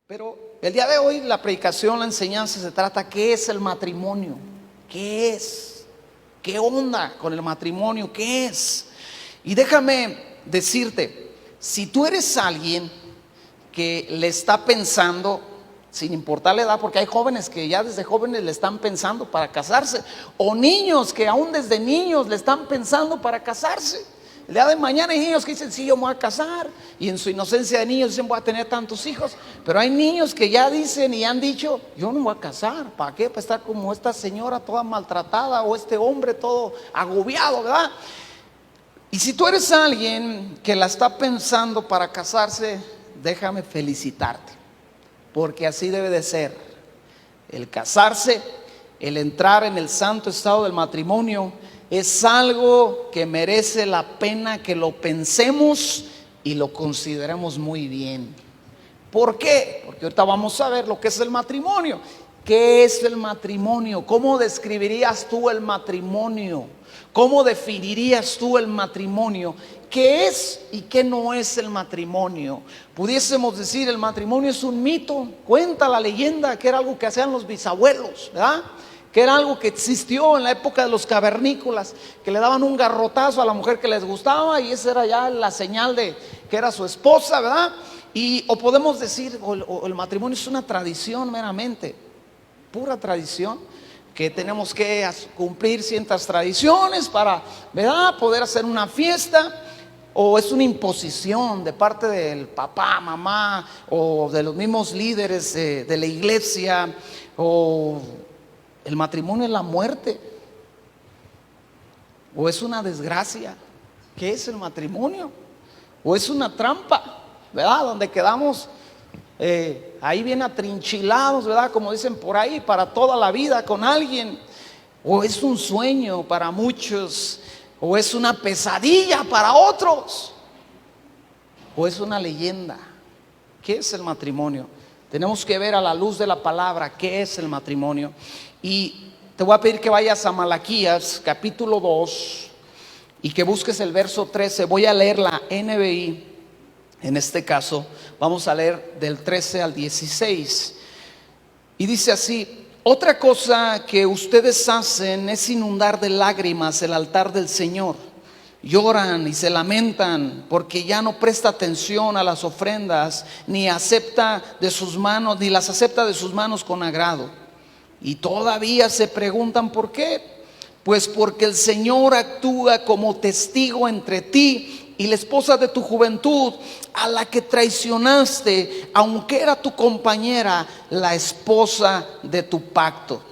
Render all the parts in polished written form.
Pero el día de hoy la predicación, la enseñanza se trata: ¿qué es el matrimonio? ¿Qué es? ¿Qué onda con el matrimonio? ¿Qué es? Y déjame decirte, si tú eres alguien que le está pensando, sin importar la edad, porque hay jóvenes que ya desde jóvenes le están pensando para casarse, o niños que aún desde niños le están pensando para casarse. El día de mañana hay niños que dicen: sí, yo me voy a casar, y en su inocencia de niños dicen: voy a tener tantos hijos. Pero hay niños que ya dicen y han dicho: yo no me voy a casar. ¿Para qué? Para estar como esta señora toda maltratada, o este hombre todo agobiado, ¿verdad? Y si tú eres alguien que la está pensando para casarse, déjame felicitarte, porque así debe de ser. El casarse, el entrar en el santo estado del matrimonio, es algo que merece la pena que lo pensemos y lo consideremos muy bien. ¿Por qué? Porque ahorita vamos a ver lo que es el matrimonio. ¿Qué es el matrimonio? ¿Cómo describirías tú el matrimonio? ¿Cómo definirías tú el matrimonio? ¿Qué es y qué no es el matrimonio? Pudiésemos decir: el matrimonio es un mito. Cuenta la leyenda que era algo que hacían los bisabuelos, ¿verdad? Que era algo que existió en la época de los cavernícolas, que le daban un garrotazo a la mujer que les gustaba, y esa era ya la señal de que era su esposa, ¿verdad? O podemos decir, o el matrimonio es una tradición meramente, pura tradición, que tenemos que cumplir ciertas tradiciones para, ¿verdad?, poder hacer una fiesta. O es una imposición de parte del papá, mamá, o de los mismos líderes de la iglesia. O el matrimonio es la muerte, o es una desgracia. ¿Qué es el matrimonio? O es una trampa, ¿verdad?, donde quedamos ahí bien atrinchilados, ¿verdad?, como dicen por ahí, para toda la vida con alguien. O es un sueño para muchos, o es una pesadilla para otros, o es una leyenda. ¿Qué es el matrimonio? Tenemos que ver a la luz de la palabra qué es el matrimonio. Y te voy a pedir que vayas a Malaquías capítulo 2 y que busques el verso 13. Voy a leer la NBI. En este caso vamos a leer del 13 al 16. Y dice así: otra cosa que ustedes hacen es inundar de lágrimas el altar del Señor. Lloran y se lamentan porque ya no presta atención a las ofrendas, ni acepta de sus manos, ni las acepta de sus manos con agrado. Y todavía se preguntan: ¿por qué? Pues porque el Señor actúa como testigo entre ti y la esposa de tu juventud, a la que traicionaste, aunque era tu compañera, la esposa de tu pacto.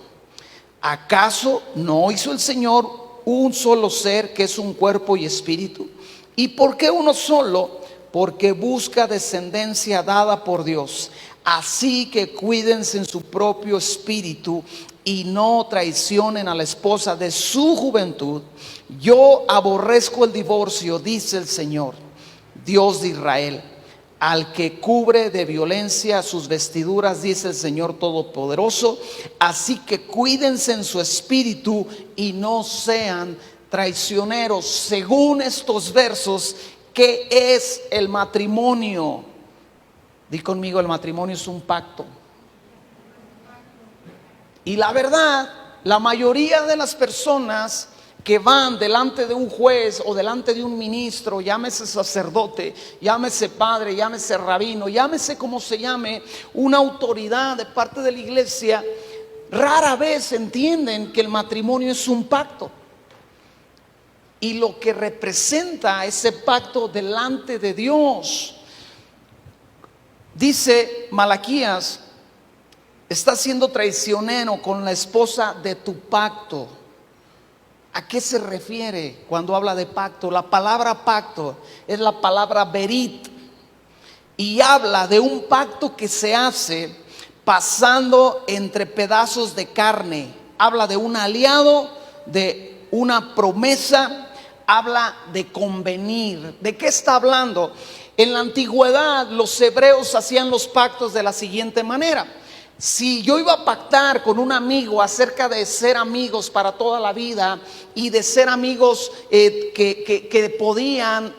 ¿Acaso no hizo el Señor un solo ser, que es un cuerpo y espíritu? ¿Y por qué uno solo? Porque busca descendencia dada por Dios. Así que cuídense en su propio espíritu y no traicionen a la esposa de su juventud. Yo aborrezco el divorcio, dice el Señor, Dios de Israel, al que cubre de violencia sus vestiduras, dice el Señor Todopoderoso. Así que cuídense en su espíritu y no sean traicioneros. Según estos versos, ¿qué es el matrimonio? Di conmigo: el matrimonio es un pacto. Y la verdad, la mayoría de las personas que van delante de un juez o delante de un ministro, llámese sacerdote, llámese padre, llámese rabino, llámese como se llame, una autoridad de parte de la iglesia, rara vez entienden que el matrimonio es un pacto y lo que representa ese pacto delante de Dios. Dice Malaquías: estás siendo traicionero con la esposa de tu pacto. ¿A qué se refiere cuando habla de pacto? La palabra pacto es la palabra berit, y habla de un pacto que se hace pasando entre pedazos de carne. Habla de un aliado, de una promesa, habla de convenir. ¿De qué está hablando? En la antigüedad los hebreos hacían los pactos de la siguiente manera: Si yo iba a pactar con un amigo acerca de ser amigos para toda la vida y de ser amigos que podían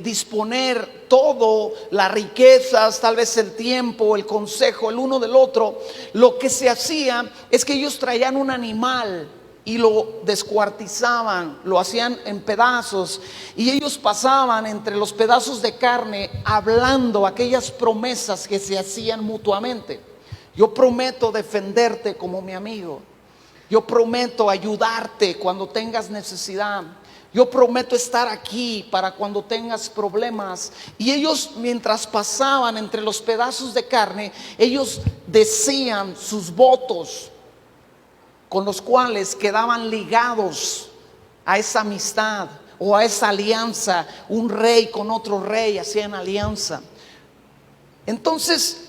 disponer todo, las riquezas, tal vez el tiempo, el consejo, el uno del otro, lo que se hacía es que ellos traían un animal y lo descuartizaban, lo hacían en pedazos, y ellos pasaban entre los pedazos de carne hablando aquellas promesas que se hacían mutuamente. Yo prometo defenderte como mi amigo. Yo prometo ayudarte cuando tengas necesidad. Yo prometo estar aquí para cuando tengas problemas. Y ellos, mientras pasaban entre los pedazos de carne, ellos decían sus votos con los cuales quedaban ligados a esa amistad o a esa alianza. Un rey con otro rey hacían alianza. Entonces,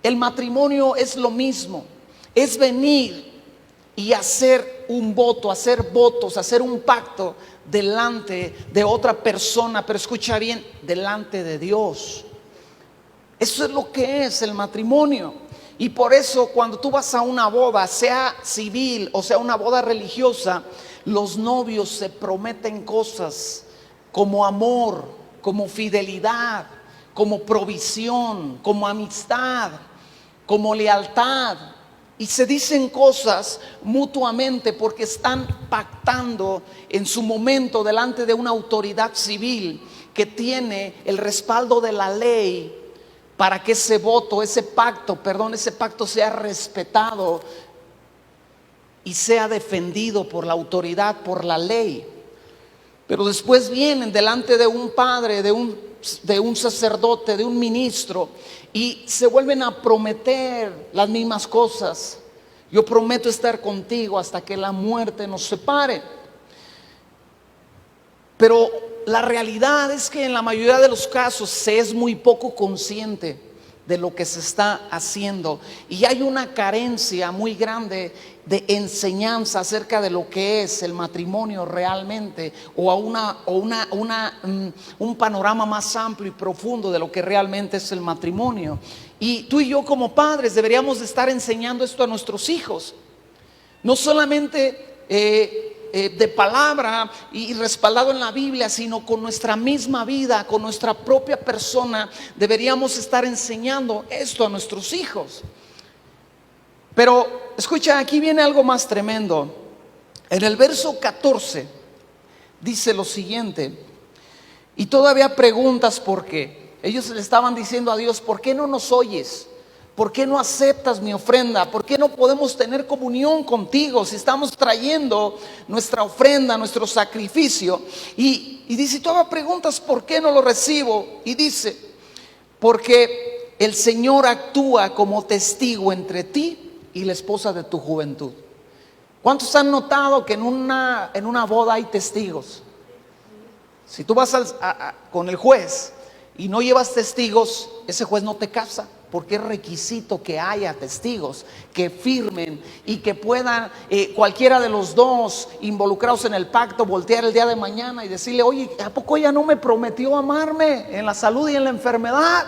el matrimonio es lo mismo, es venir y hacer un voto, hacer votos, hacer un pacto delante de otra persona, pero escucha bien, delante de Dios. Eso es lo que es el matrimonio. Y por eso cuando tú vas a una boda, sea civil o sea una boda religiosa, los novios se prometen cosas como amor, como fidelidad, como provisión, como amistad, como lealtad, y se dicen cosas mutuamente porque están pactando en su momento delante de una autoridad civil que tiene el respaldo de la ley para que ese voto, ese pacto sea respetado y sea defendido por la autoridad, por la ley. Pero después vienen delante de un padre, de un sacerdote, de un ministro, y se vuelven a prometer las mismas cosas. Yo prometo estar contigo hasta que la muerte nos separe. Pero la realidad es que en la mayoría de los casos se es muy poco consciente de lo que se está haciendo, y hay una carencia muy grande de enseñanza acerca de lo que es el matrimonio realmente, o un panorama más amplio y profundo de lo que realmente es el matrimonio. Y tú y yo como padres deberíamos de estar enseñando esto a nuestros hijos, no solamente de palabra y respaldado en la Biblia, sino con nuestra misma vida, con nuestra propia persona. Deberíamos estar enseñando esto a nuestros hijos. Pero escucha, aquí viene algo más tremendo. En el verso 14 dice lo siguiente: y todavía preguntas por qué. Ellos le estaban diciendo a Dios: ¿por qué no nos oyes? ¿Por qué no aceptas mi ofrenda? ¿Por qué no podemos tener comunión contigo si estamos trayendo nuestra ofrenda, nuestro sacrificio? Y dice, todavía preguntas por qué no lo recibo. Y dice: porque el Señor actúa como testigo entre ti y la esposa de tu juventud. ¿Cuántos han notado que en una boda hay testigos? Si tú vas con el juez y no llevas testigos, ese juez no te casa, porque es requisito que haya testigos que firmen y que puedan cualquiera de los dos involucrados en el pacto voltear el día de mañana y decirle: oye, ¿a poco ella no me prometió amarme en la salud y en la enfermedad?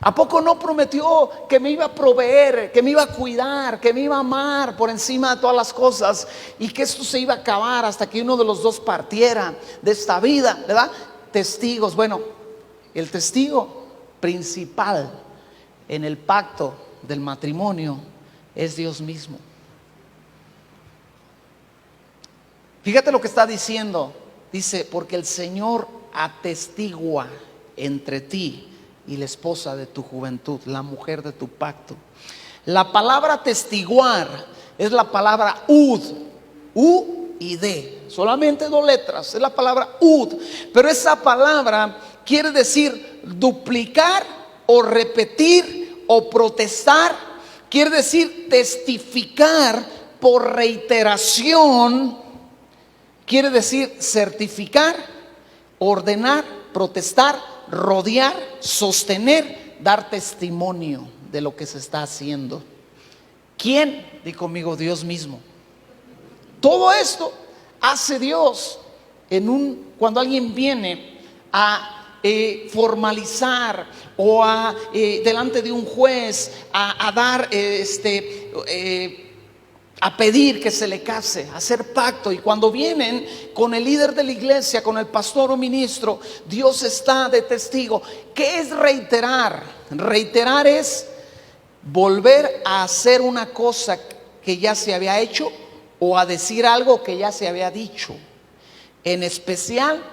¿A poco no prometió que me iba a proveer, que me iba a cuidar, que me iba a amar por encima de todas las cosas, y que esto se iba a acabar hasta que uno de los dos partiera de esta vida, ¿verdad? Testigos. Bueno, el testigo principal en el pacto del matrimonio es Dios mismo. Fíjate lo que está diciendo. Dice: porque el Señor atestigua entre ti y la esposa de tu juventud, la mujer de tu pacto. La palabra atestiguar es la palabra ud, u y d, solamente dos letras, es la palabra ud. Pero esa palabra quiere decir duplicar o repetir o protestar. Quiere decir testificar por reiteración. Quiere decir certificar, ordenar, protestar, rodear, sostener, dar testimonio de lo que se está haciendo. ¿Quién? Di conmigo: Dios mismo. Todo esto hace Dios cuando alguien viene a formalizar o delante de un juez a dar a pedir que se le case, a hacer pacto. Y cuando vienen con el líder de la iglesia, con el pastor o ministro, Dios está de testigo. ¿Qué es reiterar? Reiterar es volver a hacer una cosa que ya se había hecho o a decir algo que ya se había dicho, en especial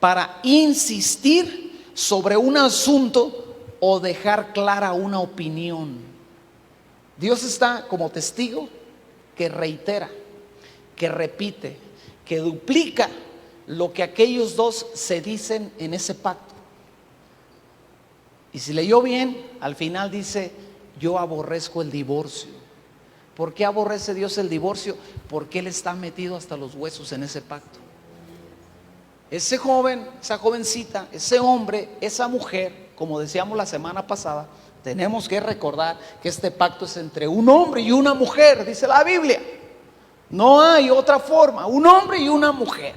para insistir sobre un asunto o dejar clara una opinión. Dios está como testigo que reitera, que repite, que duplica lo que aquellos dos se dicen en ese pacto. Y si leyó bien, al final dice: yo aborrezco el divorcio. ¿Por qué aborrece Dios el divorcio? Porque Él está metido hasta los huesos en ese pacto. Ese joven, esa jovencita, ese hombre, esa mujer, como decíamos la semana pasada, tenemos que recordar que este pacto es entre un hombre y una mujer, dice la Biblia. No hay otra forma, un hombre y una mujer.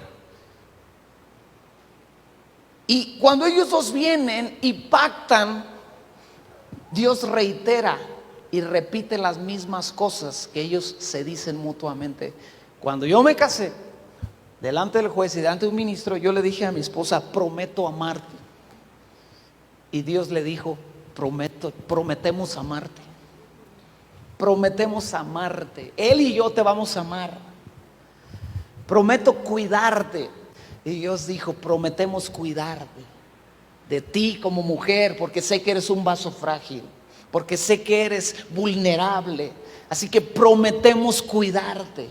Y cuando ellos dos vienen y pactan, Dios reitera y repite las mismas cosas que ellos se dicen mutuamente. Cuando yo me casé, delante del juez y delante de un ministro, yo le dije a mi esposa: prometo amarte. Y Dios le dijo: prometemos amarte. Prometemos amarte. Él y yo te vamos a amar. Prometo cuidarte. Y Dios dijo: prometemos cuidarte de ti como mujer, porque sé que eres un vaso frágil, porque sé que eres vulnerable. Así que prometemos cuidarte.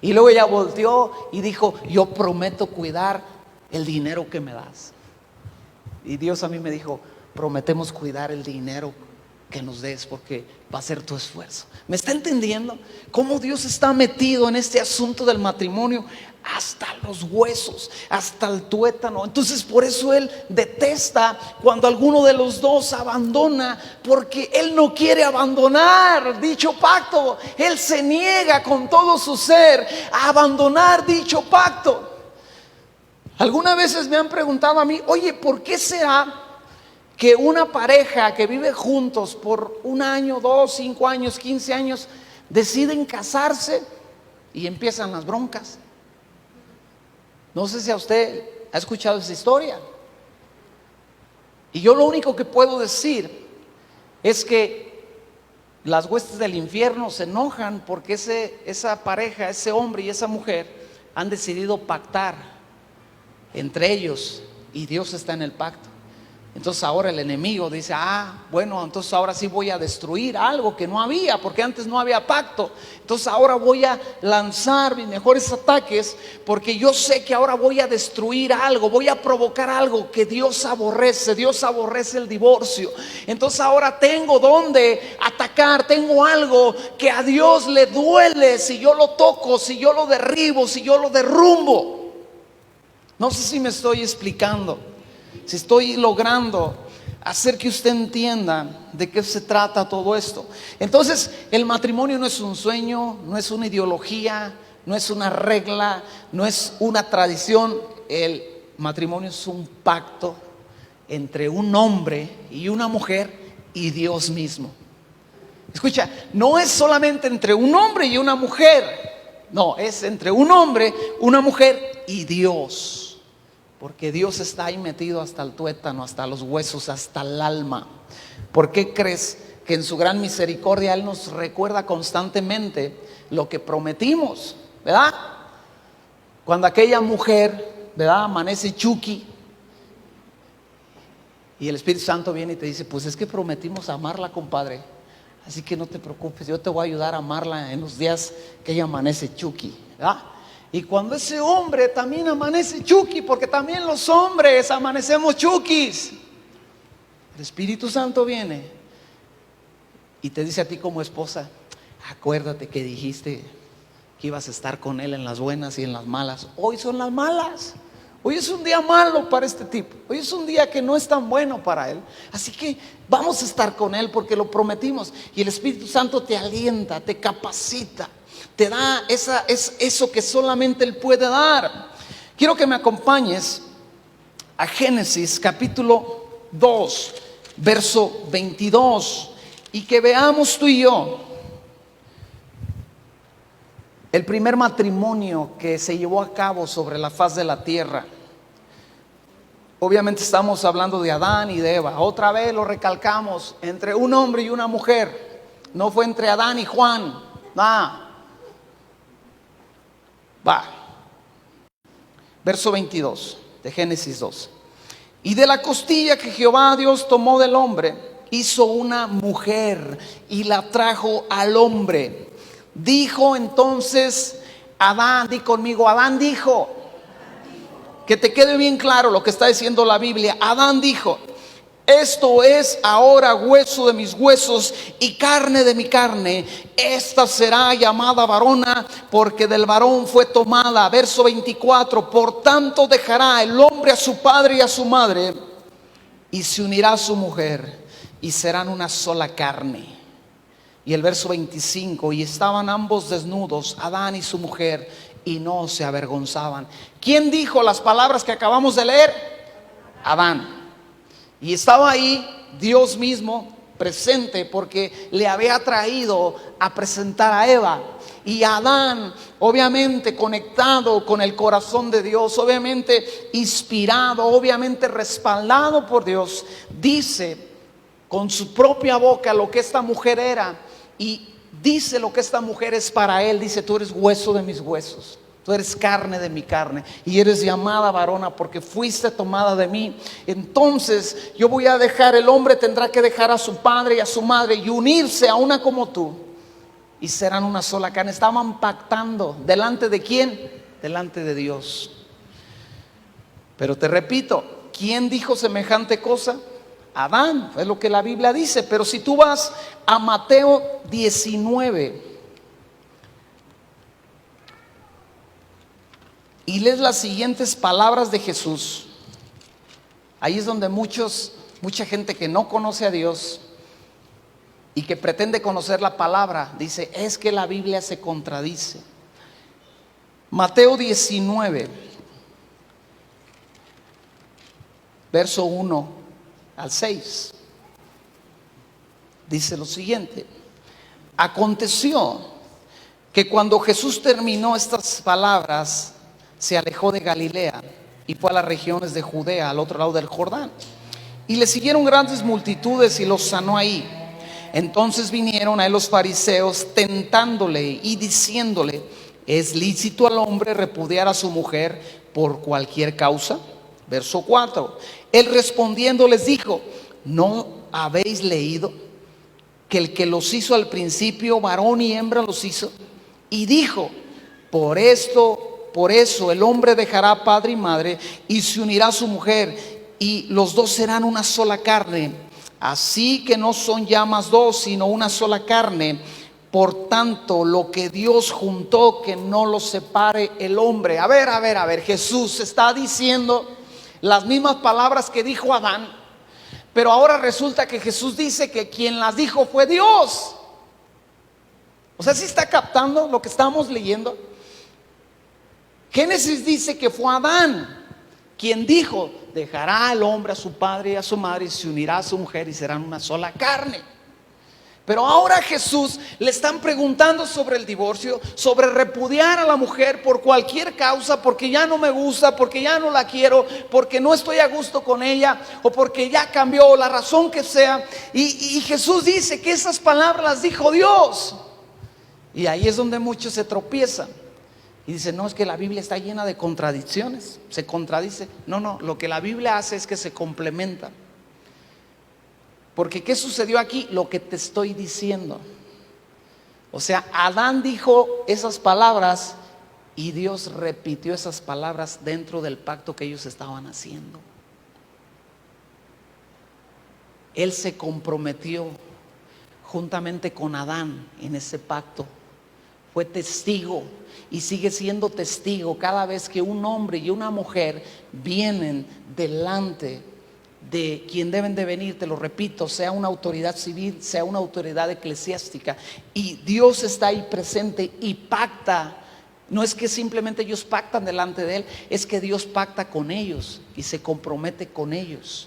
Y luego ella volteó y dijo: yo prometo cuidar el dinero que me das. Y Dios a mí me dijo: prometemos cuidar el dinero que nos des, porque va a ser tu esfuerzo. ¿Me está entendiendo? Cómo Dios está metido en este asunto del matrimonio hasta los huesos, hasta el tuétano. Entonces por eso Él detesta cuando alguno de los dos abandona, porque Él no quiere abandonar dicho pacto. Él se niega con todo su ser a abandonar dicho pacto. Algunas veces me han preguntado a mí: oye, ¿por qué será que una pareja que vive juntos por 1 año, 2, 5 años, 15 años, deciden casarse y empiezan las broncas? No sé si a usted ha escuchado esa historia. Y yo lo único que puedo decir es que las huestes del infierno se enojan porque esa pareja, ese hombre y esa mujer han decidido pactar entre ellos, y Dios está en el pacto. Entonces ahora el enemigo dice: bueno, entonces ahora sí voy a destruir algo que no había, porque antes no había pacto. Entonces ahora voy a lanzar mis mejores ataques, porque yo sé que ahora voy a destruir algo, voy a provocar algo que Dios aborrece. Dios aborrece el divorcio. Entonces ahora tengo donde atacar, tengo algo que a Dios le duele si yo lo toco, si yo lo derribo, si yo lo derrumbo. No sé si me estoy explicando, si estoy logrando hacer que usted entienda de qué se trata todo esto. Entonces, el matrimonio no es un sueño, no es una ideología, no es una regla, no es una tradición. El matrimonio es un pacto entre un hombre y una mujer y Dios mismo. Escucha, no es solamente entre un hombre y una mujer, no, es entre un hombre, una mujer y Dios. Porque Dios está ahí metido hasta el tuétano, hasta los huesos, hasta el alma. ¿Por qué crees que en su gran misericordia Él nos recuerda constantemente lo que prometimos? ¿Verdad? Cuando aquella mujer, ¿verdad?, amanece Chucky y el Espíritu Santo viene y te dice: pues es que prometimos amarla, compadre, así que no te preocupes, yo te voy a ayudar a amarla en los días que ella amanece Chucky, ¿verdad? Y cuando ese hombre también amanece Chucky, porque también los hombres amanecemos Chuckys, el Espíritu Santo viene y te dice a ti como esposa: acuérdate que dijiste que ibas a estar con él en las buenas y en las malas. Hoy son las malas. Hoy es un día malo para este tipo. Hoy es un día que no es tan bueno para él. Así que vamos a estar con él porque lo prometimos. Y el Espíritu Santo te alienta, te capacita, te da eso que solamente Él puede dar. Quiero que me acompañes a Génesis capítulo 2, verso 22, y que veamos tú y yo el primer matrimonio que se llevó a cabo sobre la faz de la tierra. Obviamente estamos hablando de Adán y de Eva. Otra vez lo recalcamos, entre un hombre y una mujer. No fue entre Adán y Juan. Va. Verso 22 de Génesis 2. Y de la costilla que Jehová Dios tomó del hombre, hizo una mujer y la trajo al hombre. Dijo entonces Adán, di conmigo, Adán dijo, que te quede bien claro lo que está diciendo la Biblia. Adán dijo: esto es ahora hueso de mis huesos y carne de mi carne. Esta será llamada varona, porque del varón fue tomada. Verso 24. Por tanto dejará el hombre a su padre y a su madre, y se unirá a su mujer, y serán una sola carne. Y el verso 25. Y estaban ambos desnudos, Adán y su mujer, y no se avergonzaban. ¿Quién dijo las palabras que acabamos de leer? Adán. Y estaba ahí Dios mismo presente, porque le había traído a presentar a Eva. Y Adán, obviamente conectado con el corazón de Dios, obviamente inspirado, obviamente respaldado por Dios, dice con su propia boca lo que esta mujer era, y dice lo que esta mujer es para él. Dice: tú eres hueso de mis huesos, tú eres carne de mi carne, y eres llamada varona porque fuiste tomada de mí. Entonces yo voy a dejar, el hombre tendrá que dejar a su padre y a su madre y unirse a una como tú, y serán una sola carne. Estaban pactando. ¿Delante de quién? Delante de Dios. Pero te repito, ¿quién dijo semejante cosa? Adán, es lo que la Biblia dice. Pero si tú vas a Mateo 19 y lees las siguientes palabras de Jesús, ahí es donde mucha gente que no conoce a Dios y que pretende conocer la palabra, dice: es que la Biblia se contradice. Mateo 19, verso 1 al 6, dice lo siguiente: aconteció que cuando Jesús terminó estas palabras, se alejó de Galilea y fue a las regiones de Judea, al otro lado del Jordán, y le siguieron grandes multitudes y los sanó ahí. Entonces vinieron a él los fariseos, tentándole y diciéndole: ¿es lícito al hombre repudiar a su mujer por cualquier causa? Verso 4. Él respondiendo les dijo: ¿no habéis leído que el que los hizo al principio, varón y hembra los hizo? Y dijo: por eso el hombre dejará padre y madre y se unirá a su mujer, y los dos serán una sola carne. Así que no son ya más dos, sino una sola carne. Por tanto, lo que Dios juntó, que no lo separe el hombre. A ver, Jesús está diciendo las mismas palabras que dijo Adán, pero ahora resulta que Jesús dice que quien las dijo fue Dios. O sea, ¿sí está captando lo que estamos leyendo? Génesis dice que fue Adán quien dijo: dejará el hombre a su padre y a su madre y se unirá a su mujer y serán una sola carne. Pero ahora Jesús le están preguntando sobre el divorcio, sobre repudiar a la mujer por cualquier causa, porque ya no me gusta, porque ya no la quiero, porque no estoy a gusto con ella, o porque ya cambió, la razón que sea. Y Jesús dice que esas palabras las dijo Dios. Y ahí es donde muchos se tropiezan y dicen: no, es que la Biblia está llena de contradicciones, se contradice. No, lo que la Biblia hace es que se complementa. Porque ¿qué sucedió aquí? Lo que te estoy diciendo. O sea, Adán dijo esas palabras y Dios repitió esas palabras dentro del pacto que ellos estaban haciendo. Él se comprometió juntamente con Adán en ese pacto. Fue testigo y sigue siendo testigo cada vez que un hombre y una mujer vienen delante de quien deben de venir. Te lo repito, sea una autoridad civil, sea una autoridad eclesiástica, y Dios está ahí presente y pacta No es que simplemente ellos pactan delante de Él, es que Dios pacta con ellos y se compromete con ellos.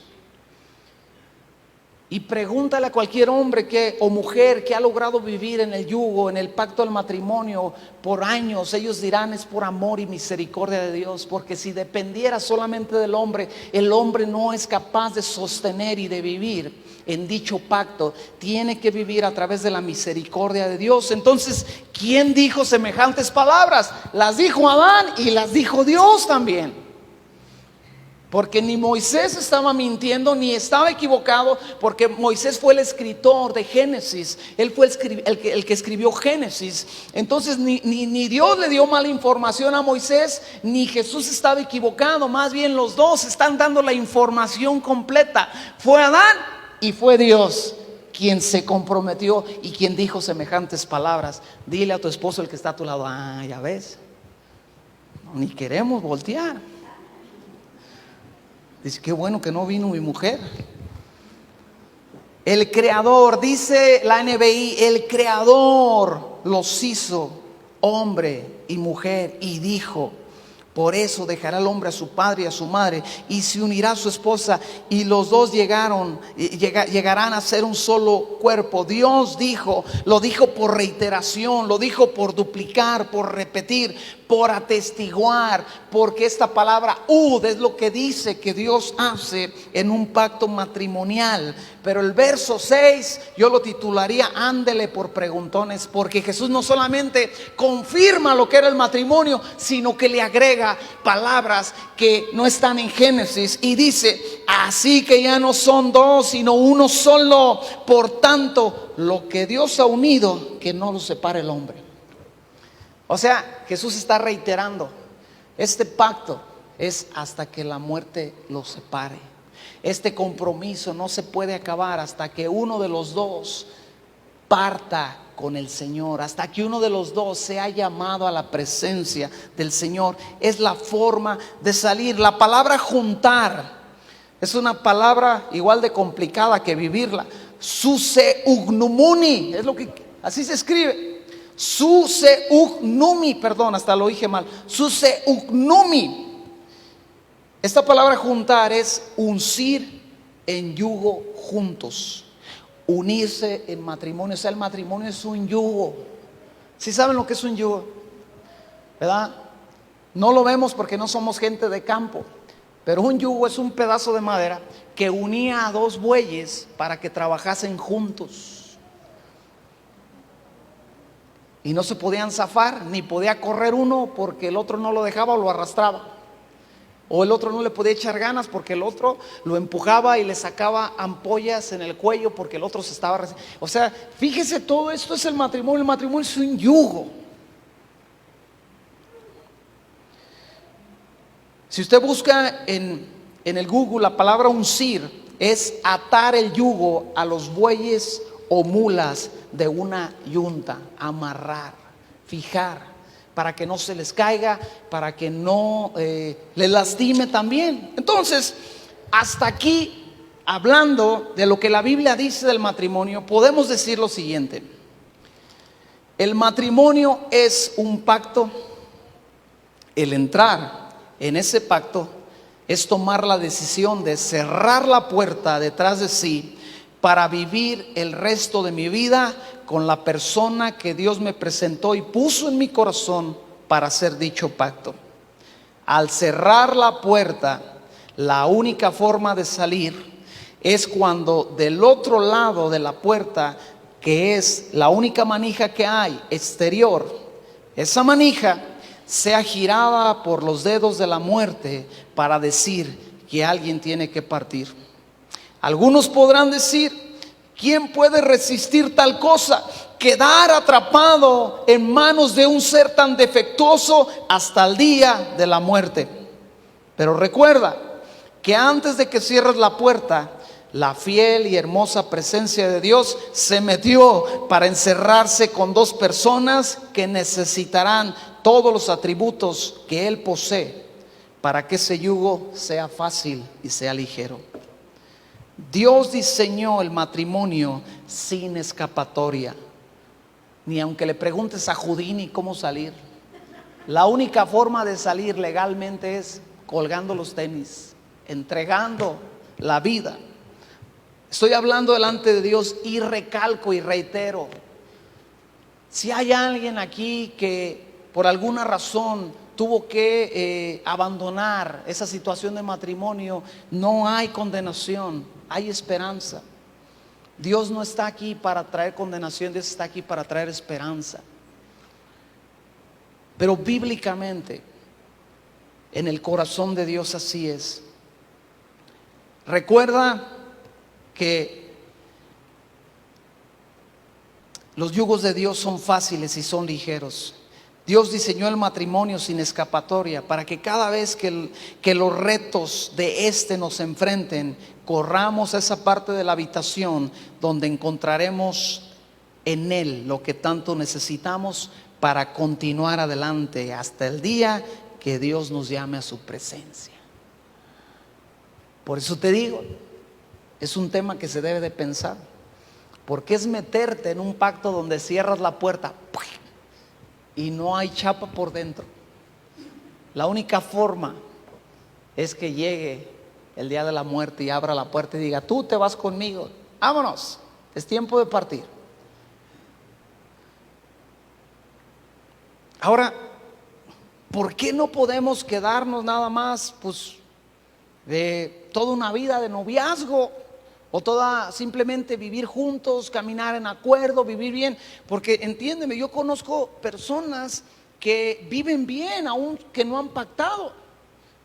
Y pregúntale a cualquier hombre o mujer que ha logrado vivir en el yugo, en el pacto del matrimonio por años. Ellos dirán: es por amor y misericordia de Dios. Porque si dependiera solamente del hombre, el hombre no es capaz de sostener y de vivir en dicho pacto. Tiene que vivir a través de la misericordia de Dios. Entonces, ¿quién dijo semejantes palabras? Las dijo Adán y las dijo Dios también. Porque ni Moisés estaba mintiendo ni estaba equivocado, porque Moisés fue el escritor de Génesis. Él fue el que escribió Génesis. Entonces ni Dios le dio mala información a Moisés, ni Jesús estaba equivocado. Más bien los dos están dando la información completa. Fue Adán y fue Dios quien se comprometió y quien dijo semejantes palabras. Dile a tu esposo, el que está a tu lado: ya ves, ni queremos voltear. Dice: qué bueno que no vino mi mujer. El Creador, dice la NBI, el Creador los hizo hombre y mujer y dijo: por eso dejará el hombre a su padre y a su madre y se unirá a su esposa, y los dos llegarán a ser un solo cuerpo. Dios dijo, lo dijo por reiteración, lo dijo por duplicar, por repetir, por atestiguar, porque esta palabra es lo que dice que Dios hace en un pacto matrimonial. Pero el verso 6 yo lo titularía: ándele por preguntones, porque Jesús no solamente confirma lo que era el matrimonio, sino que le agrega palabras que no están en Génesis, y dice: así que ya no son dos, sino uno solo. Por tanto, lo que Dios ha unido, que no lo separe el hombre. O sea, Jesús está reiterando: este pacto es hasta que la muerte los separe. Este compromiso no se puede acabar hasta que uno de los dos parta con el Señor, hasta que uno de los dos sea llamado a la presencia del Señor. Es la forma de salir. La palabra juntar es una palabra igual de complicada que vivirla. Suseugnumuni, es lo que así se escribe. Suseugnumi, perdón, hasta lo dije mal. Suseugnumi. Esta palabra juntar es uncir en yugo juntos, unirse en matrimonio. O sea, el matrimonio es un yugo. ¿Sí saben lo que es un yugo? ¿Verdad? No lo vemos porque no somos gente de campo, pero un yugo es un pedazo de madera que unía a dos bueyes para que trabajasen juntos. Y no se podían zafar, ni podía correr uno porque el otro no lo dejaba o lo arrastraba. O el otro no le podía echar ganas porque el otro lo empujaba y le sacaba ampollas en el cuello porque el otro se estaba... O sea, fíjese, todo esto es el matrimonio. El matrimonio es un yugo. Si usted busca en el Google la palabra uncir, es atar el yugo a los bueyes o mulas de una yunta, amarrar, fijar, para que no se les caiga, para que no les lastime también. Entonces, hasta aquí, hablando de lo que la Biblia dice del matrimonio, podemos decir lo siguiente: el matrimonio es un pacto. El entrar en ese pacto es tomar la decisión de cerrar la puerta detrás de sí para vivir el resto de mi vida con la persona que Dios me presentó y puso en mi corazón para hacer dicho pacto. Al cerrar la puerta, la única forma de salir es cuando del otro lado de la puerta, que es la única manija que hay exterior, esa manija sea girada por los dedos de la muerte para decir que alguien tiene que partir. Algunos podrán decir: ¿quién puede resistir tal cosa? Quedar atrapado en manos de un ser tan defectuoso hasta el día de la muerte. Pero recuerda que antes de que cierres la puerta, la fiel y hermosa presencia de Dios se metió para encerrarse con dos personas que necesitarán todos los atributos que Él posee para que ese yugo sea fácil y sea ligero. Dios diseñó el matrimonio sin escapatoria. Ni aunque le preguntes a Houdini cómo salir. La única forma de salir legalmente es colgando los tenis, entregando la vida. Estoy hablando delante de Dios y recalco y reitero, si hay alguien aquí que por alguna razón tuvo que abandonar esa situación de matrimonio, no hay condenación, hay esperanza. Dios no está aquí para traer condenación, Dios está aquí para traer esperanza. Pero bíblicamente, en el corazón de Dios así es. Recuerda que los yugos de Dios son fáciles y son ligeros. Dios diseñó el matrimonio sin escapatoria para que cada vez que los retos de nos enfrenten, corramos a esa parte de la habitación donde encontraremos en Él lo que tanto necesitamos para continuar adelante hasta el día que Dios nos llame a su presencia. Por eso te digo, es un tema que se debe de pensar, porque es meterte en un pacto donde cierras la puerta y no hay chapa por dentro. La única forma es que llegue el día de la muerte y abra la puerta y diga: tú te vas conmigo, vámonos, es tiempo de partir. Ahora, ¿por qué no podemos quedarnos nada más de toda una vida de noviazgo o simplemente vivir juntos, caminar en acuerdo, vivir bien? Porque entiéndeme, yo conozco personas que viven bien aún que no han pactado.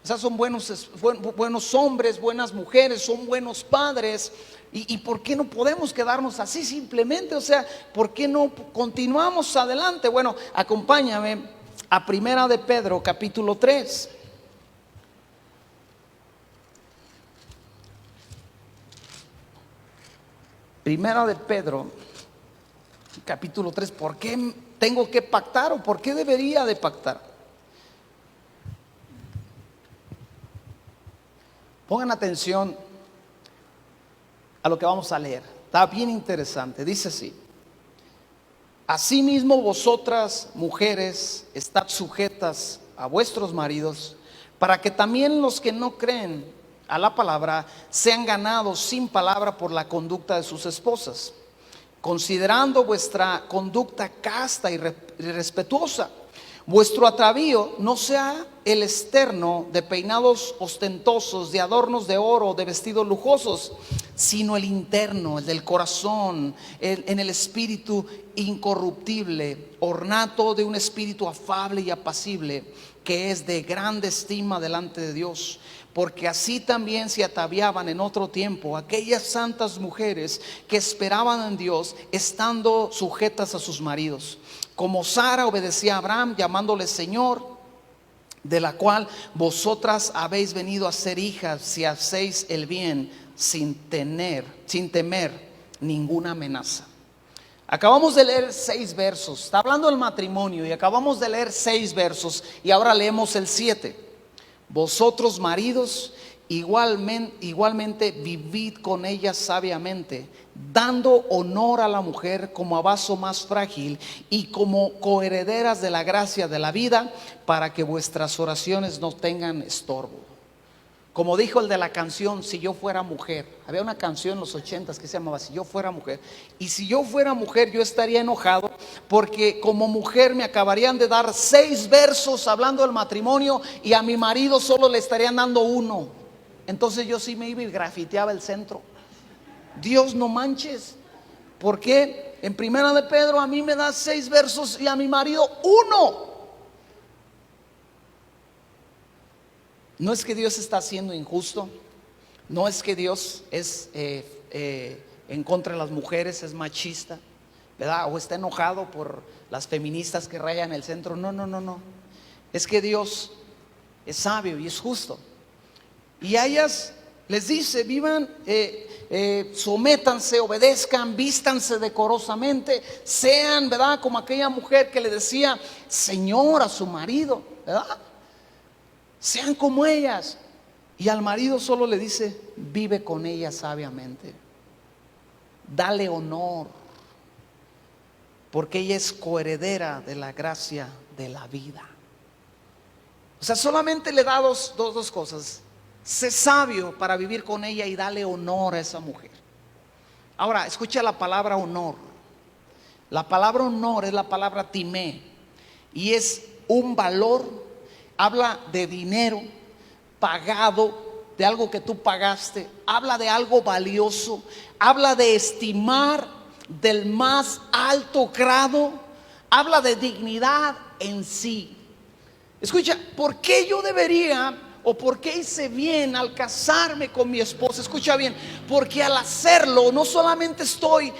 O sea, son buenos hombres, buenas mujeres, son buenos padres. ¿Y por qué no podemos quedarnos así simplemente? O sea, ¿por qué no continuamos adelante? Bueno, acompáñame a Primera de Pedro, capítulo 3. Primera de Pedro, capítulo 3. ¿Por qué tengo que pactar o por qué debería de pactar? Pongan atención a lo que vamos a leer. Está bien interesante. Dice así: asimismo vosotras, mujeres, estad sujetas a vuestros maridos, para que también los que no creen a la palabra sean ganados sin palabra por la conducta de sus esposas, considerando vuestra conducta casta y respetuosa. Vuestro atavío no sea el externo de peinados ostentosos, de adornos de oro, de vestidos lujosos, sino el interno, el del corazón, en el espíritu incorruptible, ornato de un espíritu afable y apacible, que es de grande estima delante de Dios. Porque así también se ataviaban en otro tiempo aquellas santas mujeres que esperaban en Dios, estando sujetas a sus maridos, como Sara obedecía a Abraham, llamándole Señor, de la cual vosotras habéis venido a ser hijas si hacéis el bien sin temer ninguna amenaza. Acabamos de leer 6 versos, está hablando del matrimonio y acabamos de leer 6 versos y ahora leemos el 7. Vosotros maridos igualmente vivid con ella sabiamente, dando honor a la mujer como a vaso más frágil y como coherederas de la gracia de la vida, para que vuestras oraciones no tengan estorbo. Como dijo el de la canción, Si yo fuera mujer. Había una canción en los 80s que se llamaba Si yo fuera mujer. Y si yo fuera mujer, yo estaría enojado porque como mujer me acabarían de dar 6 versos hablando del matrimonio y a mi marido solo le estarían dando 1. Entonces yo sí me iba y grafiteaba el centro. Dios, no manches. ¿Por qué? En Primera de Pedro a mí me da 6 versos y a mi marido 1. No es que Dios está siendo injusto, no es que Dios es en contra de las mujeres, es machista, ¿verdad? O está enojado por las feministas que rayan el centro. No. Es que Dios es sabio y es justo. Y a ellas les dice: vivan, sométanse, obedezcan, vístanse decorosamente, sean, ¿verdad?, como aquella mujer que le decía Señor a su marido, ¿verdad? Sean como ellas. Y al marido solo le dice: vive con ella sabiamente, dale honor, porque ella es coheredera de la gracia de la vida. O sea, solamente le da dos cosas. Sé sabio para vivir con ella y dale honor a esa mujer. Ahora, escucha la palabra honor. La palabra honor es la palabra timé y es un valor, habla de dinero pagado, de algo que tú pagaste, habla de algo valioso, habla de estimar del más alto grado, habla de dignidad en sí. Escucha, ¿por qué yo debería o por qué hice bien al casarme con mi esposa? Escucha bien, porque al hacerlo no solamente estoy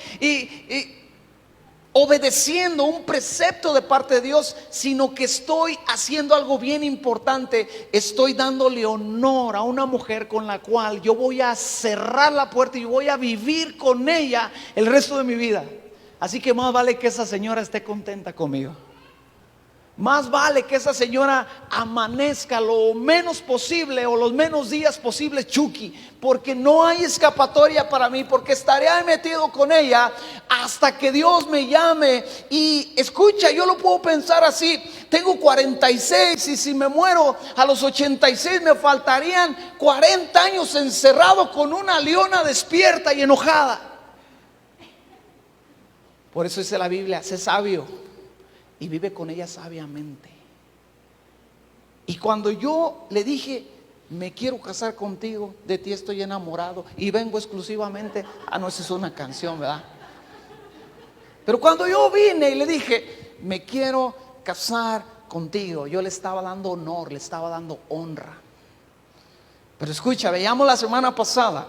obedeciendo un precepto de parte de Dios, sino que estoy haciendo algo bien importante. Estoy dándole honor a una mujer con la cual yo voy a cerrar la puerta y voy a vivir con ella el resto de mi vida. Así que más vale que esa señora esté contenta conmigo. Más vale que esa señora amanezca lo menos posible o los menos días posibles Chucky, porque no hay escapatoria para mí, porque estaré metido con ella hasta que Dios me llame. Y escucha, yo lo puedo pensar así: tengo 46 y si me muero a los 86 me faltarían 40 años encerrado con una leona despierta y enojada. Por eso dice la Biblia: sé sabio y vive con ella sabiamente. Y cuando yo le dije: me quiero casar contigo, de ti estoy enamorado y vengo exclusivamente, no, esa es una canción, ¿verdad? Pero cuando yo vine y le dije: me quiero casar contigo, yo le estaba dando honor, le estaba dando honra. Pero escucha, veíamos la semana pasada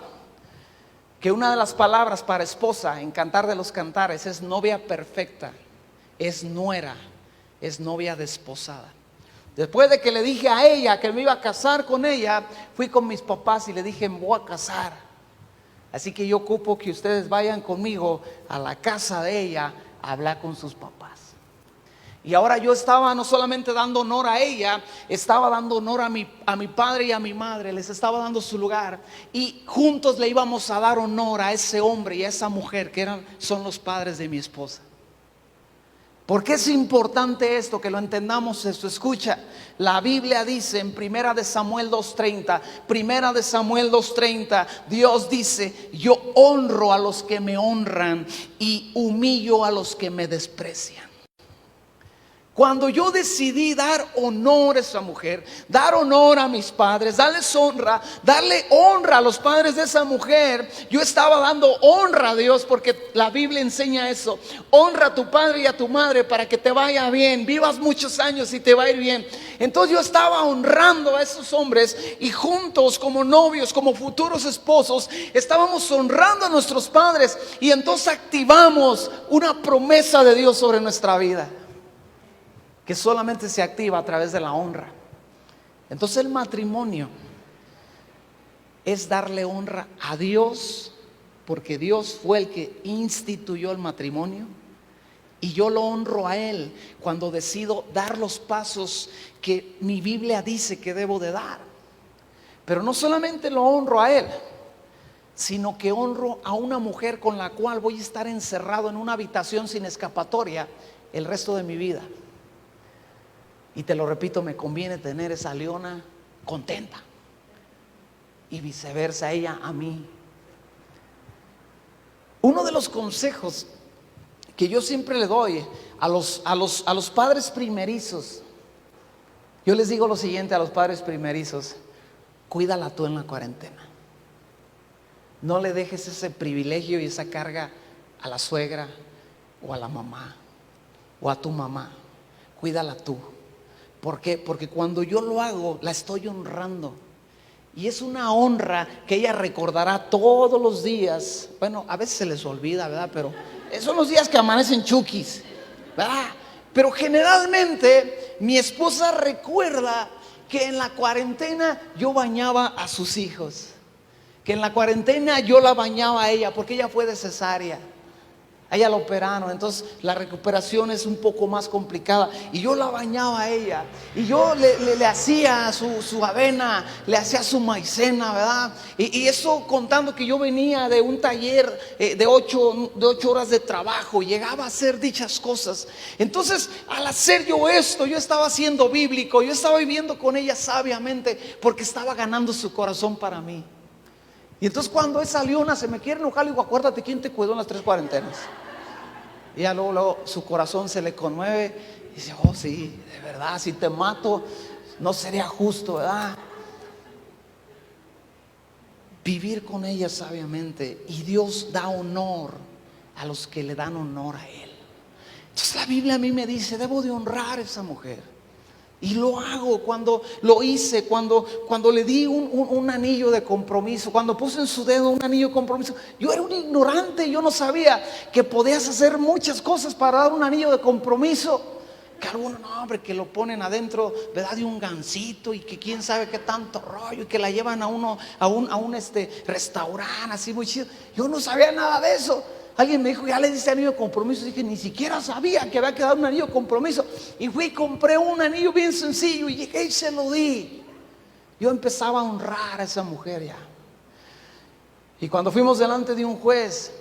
que una de las palabras para esposa en Cantar de los Cantares es novia perfecta, es nuera, es novia desposada. Después de que le dije a ella que me iba a casar con ella, fui con mis papás y le dije: me voy a casar. Así que yo ocupo que ustedes vayan conmigo a la casa de ella a hablar con sus papás. Y ahora yo estaba no solamente dando honor a ella, estaba dando honor a mi padre y a mi madre, les estaba dando su lugar. Y juntos le íbamos a dar honor a ese hombre y a esa mujer que son los padres de mi esposa. ¿Por qué es importante esto? Que lo entendamos esto. Escucha, la Biblia dice en Primera de Samuel 2:30, Dios dice: yo honro a los que me honran y humillo a los que me desprecian. Cuando yo decidí dar honor a esa mujer, dar honor a mis padres, darles honra, darle honra a los padres de esa mujer, yo estaba dando honra a Dios, porque la Biblia enseña eso: honra a tu padre y a tu madre para que te vaya bien, vivas muchos años y te va a ir bien. Entonces yo estaba honrando a esos hombres y juntos como novios, como futuros esposos, estábamos honrando a nuestros padres. Y entonces activamos una promesa de Dios sobre nuestra vida, que solamente se activa a través de la honra. Entonces el matrimonio es darle honra a Dios, porque Dios fue el que instituyó el matrimonio, y yo lo honro a Él cuando decido dar los pasos que mi Biblia dice que debo de dar. Pero no solamente lo honro a Él, sino que honro a una mujer con la cual voy a estar encerrado en una habitación sin escapatoria el resto de mi vida. Y te lo repito, me conviene tener esa leona contenta y viceversa, ella a mí. Uno de los consejos que yo siempre le doy a los padres primerizos, yo les digo lo siguiente a los padres primerizos: cuídala tú en la cuarentena. No le dejes ese privilegio y esa carga a la suegra o a la mamá o a tu mamá. Cuídala tú. ¿Por qué? Porque cuando yo lo hago, la estoy honrando. Y es una honra que ella recordará todos los días. Bueno, a veces se les olvida, ¿verdad? Pero son los días que amanecen chukis, ¿verdad? Pero generalmente mi esposa recuerda que en la cuarentena yo bañaba a sus hijos, que en la cuarentena yo la bañaba a ella, porque ella fue de cesárea. A ella la operaron, entonces la recuperación es un poco más complicada. Y yo la bañaba a ella, y yo le hacía su avena, le hacía su maicena, ¿verdad? Y eso contando que yo venía de un taller de 8 horas de trabajo, llegaba a hacer dichas cosas. Entonces, al hacer yo esto, yo estaba siendo bíblico, yo estaba viviendo con ella sabiamente, porque estaba ganando su corazón para mí. Y entonces cuando esa leona se me quiere enojar, le digo, acuérdate quién te cuidó en las 3 cuarentenas. Y ya luego su corazón se le conmueve y dice, oh sí, de verdad, si te mato no sería justo, ¿verdad? Vivir con ella sabiamente, y Dios da honor a los que le dan honor a Él. Entonces la Biblia a mí me dice, debo de honrar a esa mujer. Y lo hago. Cuando lo hice, cuando le di un anillo de compromiso, cuando puse en su dedo un anillo de compromiso. Yo era un ignorante, yo no sabía que podías hacer muchas cosas para dar un anillo de compromiso. Que algunos, no hombre, que lo ponen adentro, ¿verdad?, de un gansito, y que quién sabe qué tanto rollo, y que la llevan a un restaurante así muy chido. Yo no sabía nada de eso. Alguien me dijo, ya le diste anillo de compromiso. Dije, ni siquiera sabía que había quedado un anillo de compromiso. Y fui y compré un anillo bien sencillo y llegué y se lo di. Yo empezaba a honrar a esa mujer ya. Y cuando fuimos delante de un juez,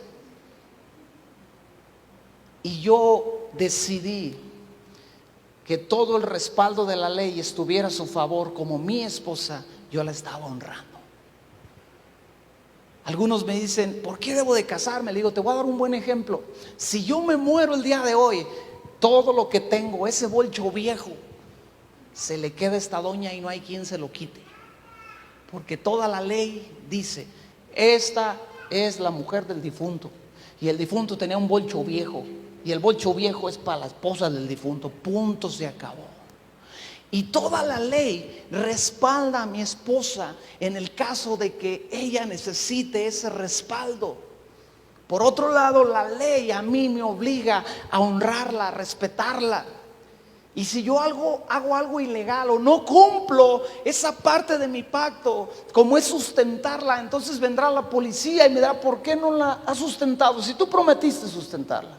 y yo decidí que todo el respaldo de la ley estuviera a su favor, como mi esposa, yo la estaba honrando. Algunos me dicen, ¿por qué debo de casarme? Le digo, te voy a dar un buen ejemplo. Si yo me muero el día de hoy, todo lo que tengo, ese bolcho viejo, se le queda a esta doña y no hay quien se lo quite. Porque toda la ley dice, esta es la mujer del difunto. Y el difunto tenía un bolcho viejo, y el bolcho viejo es para la esposa del difunto. Punto, se acabó. Y toda la ley respalda a mi esposa en el caso de que ella necesite ese respaldo. Por otro lado, la ley a mí me obliga a honrarla, a respetarla. Y si yo hago algo ilegal o no cumplo esa parte de mi pacto, como es sustentarla, entonces vendrá la policía y me dirá, ¿por qué no la has sustentado? Si tú prometiste sustentarla.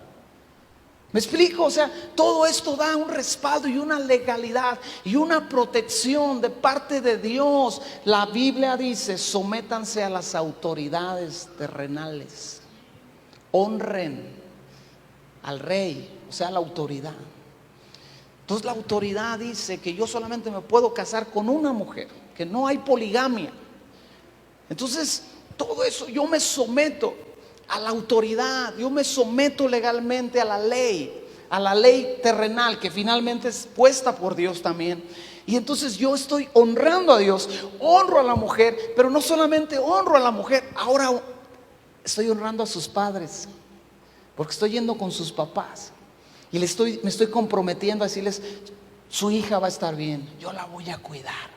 ¿Me explico? O sea, todo esto da un respaldo y una legalidad y una protección de parte de Dios. La Biblia dice, sométanse a las autoridades terrenales. Honren al rey, o sea, la autoridad. Entonces la autoridad dice que yo solamente me puedo casar con una mujer, que no hay poligamia. Entonces, todo eso yo me someto a la autoridad, yo me someto legalmente a la ley terrenal, que finalmente es puesta por Dios también. Y entonces yo estoy honrando a Dios, honro a la mujer, pero no solamente honro a la mujer, ahora estoy honrando a sus padres, porque estoy yendo con sus papás y me estoy comprometiendo a decirles, su hija va a estar bien, yo la voy a cuidar.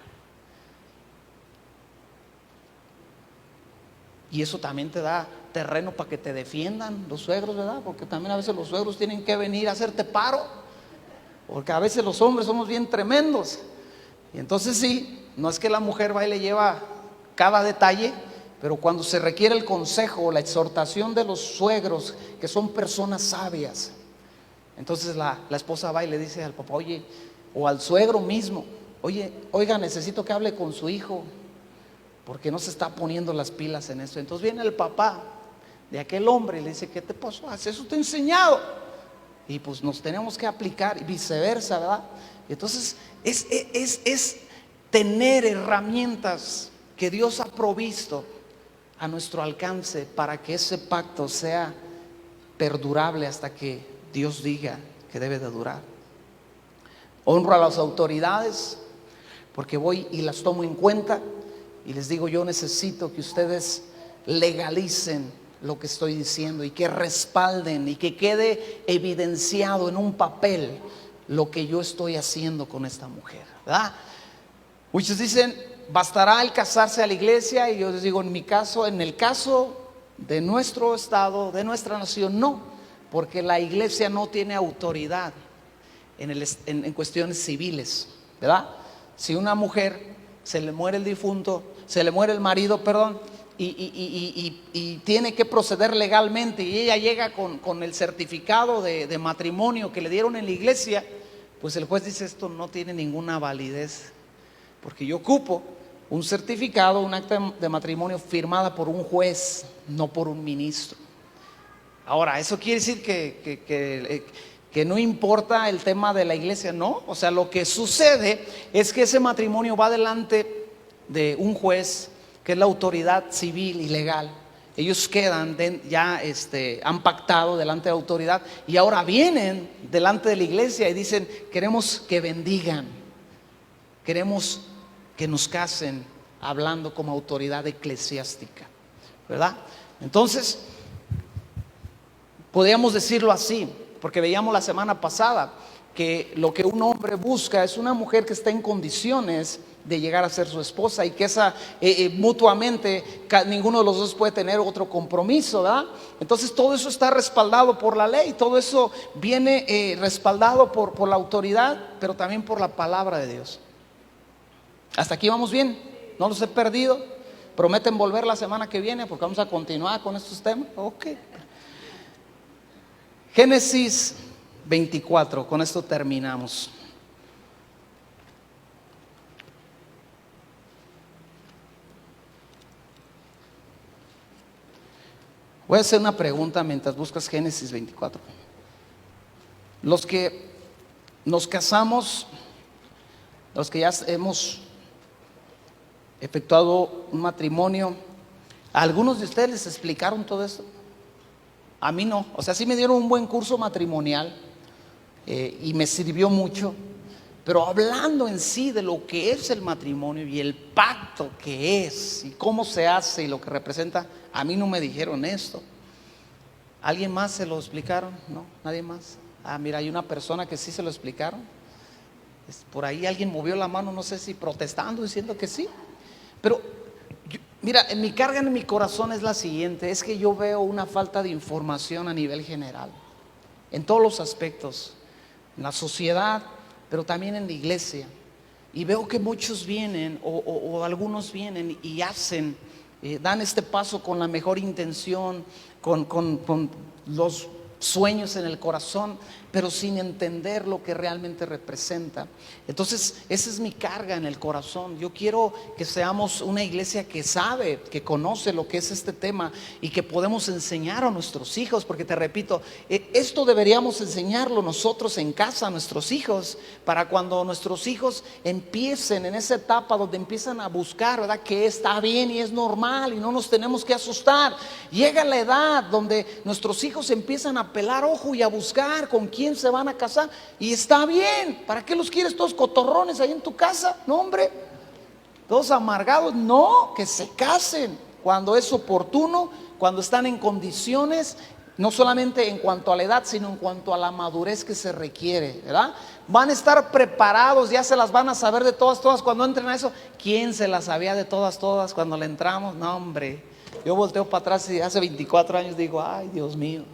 Y eso también te da terreno para que te defiendan los suegros, ¿verdad? Porque también a veces los suegros tienen que venir a hacerte paro, porque a veces los hombres somos bien tremendos. Y entonces sí, no es que la mujer va y le lleva cada detalle, pero cuando se requiere el consejo o la exhortación de los suegros, que son personas sabias, entonces la esposa va y le dice al papá, oye, o al suegro mismo, oiga, necesito que hable con su hijo, porque no se está poniendo las pilas en eso. Entonces viene el papá de aquel hombre y le dice, ¿qué te pasó? Eso te he enseñado. Y pues nos tenemos que aplicar, y viceversa, ¿verdad? Entonces es tener herramientas que Dios ha provisto a nuestro alcance para que ese pacto sea perdurable hasta que Dios diga que debe de durar. Honro a las autoridades porque voy y las tomo en cuenta. Y les digo, yo necesito que ustedes legalicen lo que estoy diciendo y que respalden y que quede evidenciado en un papel lo que yo estoy haciendo con esta mujer, ¿verdad? Muchos dicen, bastará el casarse a la iglesia, y yo les digo, en el caso de nuestro estado, de nuestra nación, no, porque la iglesia no tiene autoridad en cuestiones civiles, ¿verdad? Si una mujer se le muere el marido, y tiene que proceder legalmente, y ella llega con el certificado de matrimonio que le dieron en la iglesia, pues el juez dice: esto no tiene ninguna validez, porque yo ocupo un certificado, un acta de matrimonio firmada por un juez, no por un ministro. Ahora, ¿eso quiere decir que no importa el tema de la iglesia? No, o sea, lo que sucede es que ese matrimonio va delante de un juez, que es la autoridad civil y legal. Ellos quedan, han pactado delante de la autoridad, y ahora vienen delante de la iglesia y dicen: queremos que bendigan, queremos que nos casen, hablando como autoridad eclesiástica, ¿verdad? Entonces, podríamos decirlo así, porque veíamos la semana pasada que lo que un hombre busca es una mujer que esté en condiciones de llegar a ser su esposa, y que mutuamente ninguno de los dos puede tener otro compromiso, ¿verdad? Entonces todo eso está respaldado por la ley, todo eso viene respaldado por la autoridad, pero también por la palabra de Dios. ¿Hasta aquí vamos bien? ¿No los he perdido? ¿Prometen volver la semana que viene? Porque vamos a continuar con estos temas. Ok. Génesis 24, con esto terminamos. Voy a hacer una pregunta mientras buscas Génesis 24. Los que nos casamos, los que ya hemos efectuado un matrimonio, ¿a algunos de ustedes les explicaron todo esto? A mí no. O sea, sí me dieron un buen curso matrimonial, y me sirvió mucho, pero hablando en sí de lo que es el matrimonio y el pacto que es y cómo se hace y lo que representa, a mí no me dijeron esto. ¿Alguien más se lo explicaron? No, nadie más. Mira, hay una persona que sí se lo explicaron. Por ahí alguien movió la mano, no sé si protestando, diciendo que sí. Pero mira, mi carga en mi corazón es la siguiente: es que yo veo una falta de información a nivel general, en todos los aspectos, en la sociedad, pero también en la iglesia. Y veo que muchos vienen, o algunos vienen y hacen, dan este paso con la mejor intención, con los sueños en el corazón, pero sin entender lo que realmente representa. Entonces, esa es mi carga en el corazón. Yo quiero que seamos una iglesia que sabe, que conoce lo que es este tema, y que podemos enseñar a nuestros hijos, porque te repito, esto deberíamos enseñarlo nosotros en casa a nuestros hijos, para cuando nuestros hijos empiecen en esa etapa donde empiezan a buscar, ¿verdad?, que está bien y es normal y no nos tenemos que asustar. Llega la edad donde nuestros hijos empiezan a pelar ojo y a buscar con quién se van a casar, y está bien. ¿Para qué los quieres todos cotorrones ahí en tu casa? No, hombre, todos amargados. No, que se casen cuando es oportuno, cuando están en condiciones, no solamente en cuanto a la edad, sino en cuanto a la madurez que se requiere, ¿verdad? Van a estar preparados, ya se las van a saber de todas cuando entren a eso. ¿Quién se las sabía de todas cuando le entramos? No, hombre, yo volteo para atrás y hace 24 años digo: ay, Dios mío,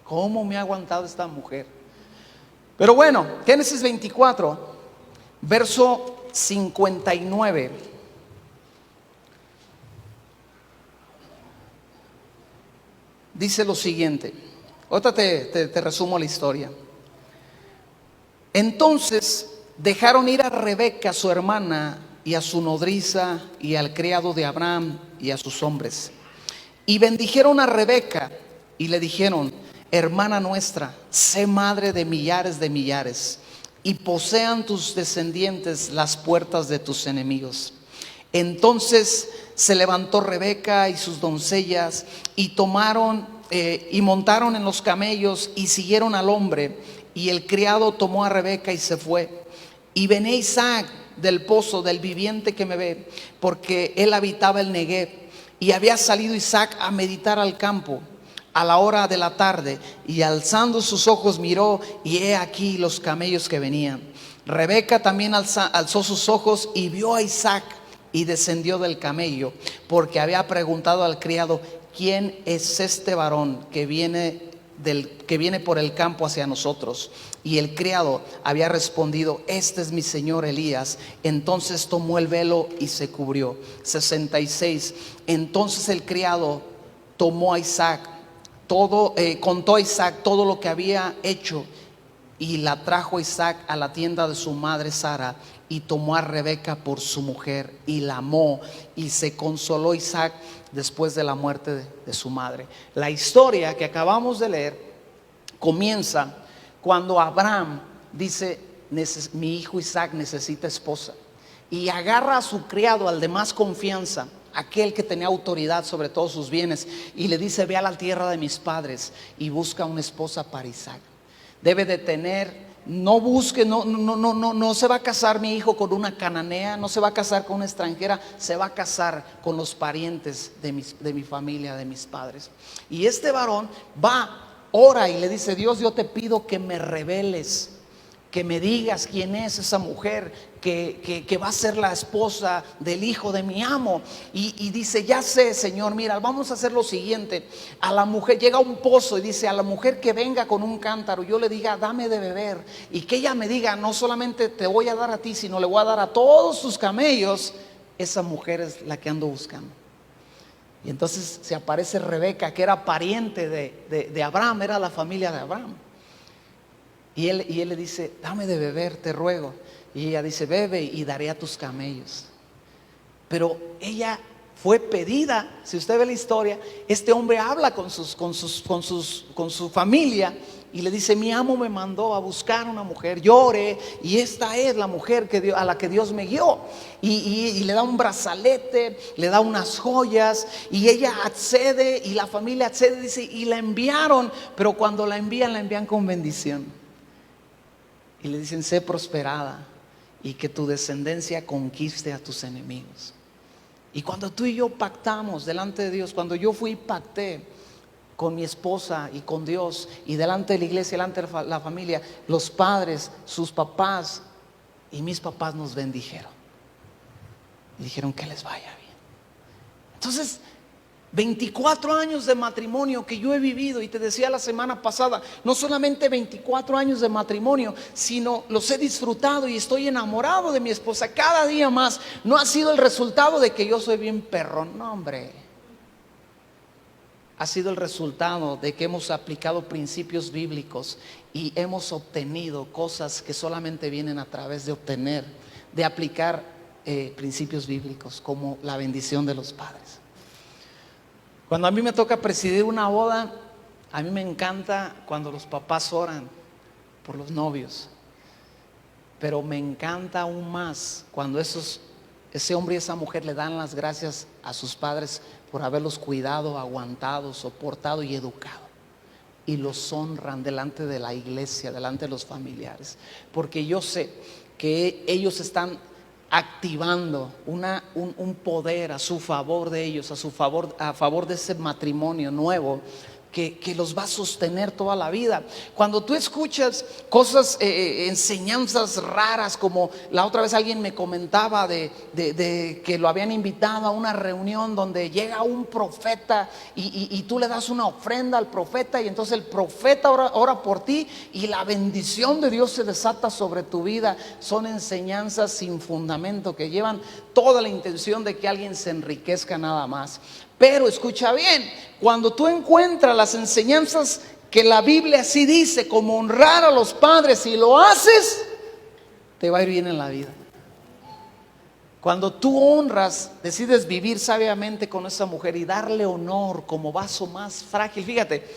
¿cómo me ha aguantado esta mujer? Pero bueno, Génesis 24, verso 59. Dice lo siguiente. Ahorita te resumo la historia. Entonces dejaron ir a Rebeca, su hermana, y a su nodriza, y al criado de Abraham, y a sus hombres. Y bendijeron a Rebeca, y le dijeron: hermana nuestra, sé madre de millares, y posean tus descendientes las puertas de tus enemigos. Entonces se levantó Rebeca y sus doncellas, y tomaron y montaron en los camellos, y siguieron al hombre. Y el criado tomó a Rebeca y se fue. Y venía Isaac del pozo, del viviente que me ve, porque él habitaba el Negev. Y había salido Isaac a meditar al campo a la hora de la tarde, y alzando sus ojos miró, y he aquí los camellos que venían. Rebeca también alzó sus ojos y vio a Isaac, y descendió del camello, porque había preguntado al criado: ¿quién es este varón que viene que viene por el campo hacia nosotros. Y el criado había respondido: este es mi señor Elías. Entonces tomó el velo y se cubrió. 66. Entonces el criado tomó a Isaac, contó a Isaac todo lo que había hecho, y la trajo Isaac a la tienda de su madre Sara, y tomó a Rebeca por su mujer y la amó, y se consoló Isaac después de la muerte de su madre. La historia que acabamos de leer comienza cuando Abraham dice: mi hijo Isaac necesita esposa, y agarra a su criado, al de más confianza, aquel que tenía autoridad sobre todos sus bienes, y le dice: ve a la tierra de mis padres y busca una esposa para Isaac. Debe de tener, no busque, no se va a casar mi hijo con una cananea, no se va a casar con una extranjera, se va a casar con los parientes de mi familia, de mis padres. Y este varón va, ora y le dice: Dios, yo te pido que me reveles, que me digas quién es esa mujer que va a ser la esposa del hijo de mi amo. Y dice: ya sé, Señor, mira, vamos a hacer lo siguiente. A la mujer, llega a un pozo y dice: a la mujer que venga con un cántaro, yo le diga: dame de beber, y que ella me diga: no solamente te voy a dar a ti, sino le voy a dar a todos tus camellos. Esa mujer es la que ando buscando. Y entonces se aparece Rebeca, que era pariente de Abraham, era la familia de Abraham. Y él le dice: dame de beber, te ruego. Y ella dice: bebe y daré a tus camellos. Pero ella fue pedida. Si usted ve la historia, este hombre habla con su familia y le dice: mi amo me mandó a buscar una mujer, llore, y esta es la mujer a la que Dios me guió. Y le da un brazalete, le da unas joyas, y ella accede, y la familia accede, dice, y la enviaron. Pero cuando la envían con bendición. Y le dicen: sé prosperada, y que tu descendencia conquiste a tus enemigos. Y cuando tú y yo pactamos delante de Dios, cuando yo fui y pacté con mi esposa y con Dios, y delante de la iglesia, delante de la familia, los padres, sus papás y mis papás nos bendijeron y dijeron: que les vaya bien. Entonces, 24 años de matrimonio que yo he vivido, y te decía la semana pasada, no solamente 24 años de matrimonio, sino los he disfrutado y estoy enamorado de mi esposa cada día más. No ha sido el resultado de que yo soy bien perrón, no, hombre. Ha sido el resultado de que hemos aplicado principios bíblicos y hemos obtenido cosas que solamente vienen a través de aplicar principios bíblicos, como la bendición de los padres. Cuando a mí me toca presidir una boda, a mí me encanta cuando los papás oran por los novios, pero me encanta aún más cuando ese hombre y esa mujer le dan las gracias a sus padres por haberlos cuidado, aguantado, soportado y educado, y los honran delante de la iglesia, delante de los familiares, porque yo sé que ellos están activando un poder a su favor de ellos, a favor de ese matrimonio nuevo que los va a sostener toda la vida. Cuando tú escuchas cosas, enseñanzas raras, como la otra vez alguien me comentaba de que lo habían invitado a una reunión donde llega un profeta y tú le das una ofrenda al profeta, y entonces el profeta ora por ti y la bendición de Dios se desata sobre tu vida. Son enseñanzas sin fundamento que llevan toda la intención de que alguien se enriquezca nada más. Pero escucha bien, cuando tú encuentras las enseñanzas que la Biblia sí dice, como honrar a los padres, y lo haces, te va a ir bien en la vida. Cuando tú honras, decides vivir sabiamente con esa mujer y darle honor como vaso más frágil. Fíjate,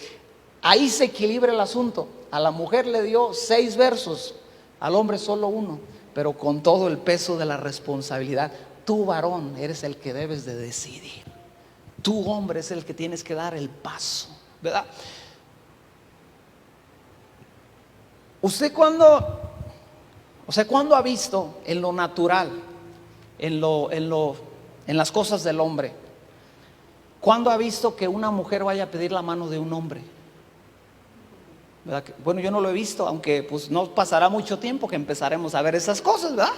ahí se equilibra el asunto. A la mujer le dio 6 versos, al hombre solo 1, pero con todo el peso de la responsabilidad. Tú, varón, eres el que debes de decidir. Tú, hombre, es el que tienes que dar el paso, ¿verdad? ¿Usted cuándo ha visto en lo natural, en las cosas del hombre, cuándo ha visto que una mujer vaya a pedir la mano de un hombre? ¿Verdad? Bueno, yo no lo he visto, aunque pues no pasará mucho tiempo que empezaremos a ver esas cosas, ¿verdad?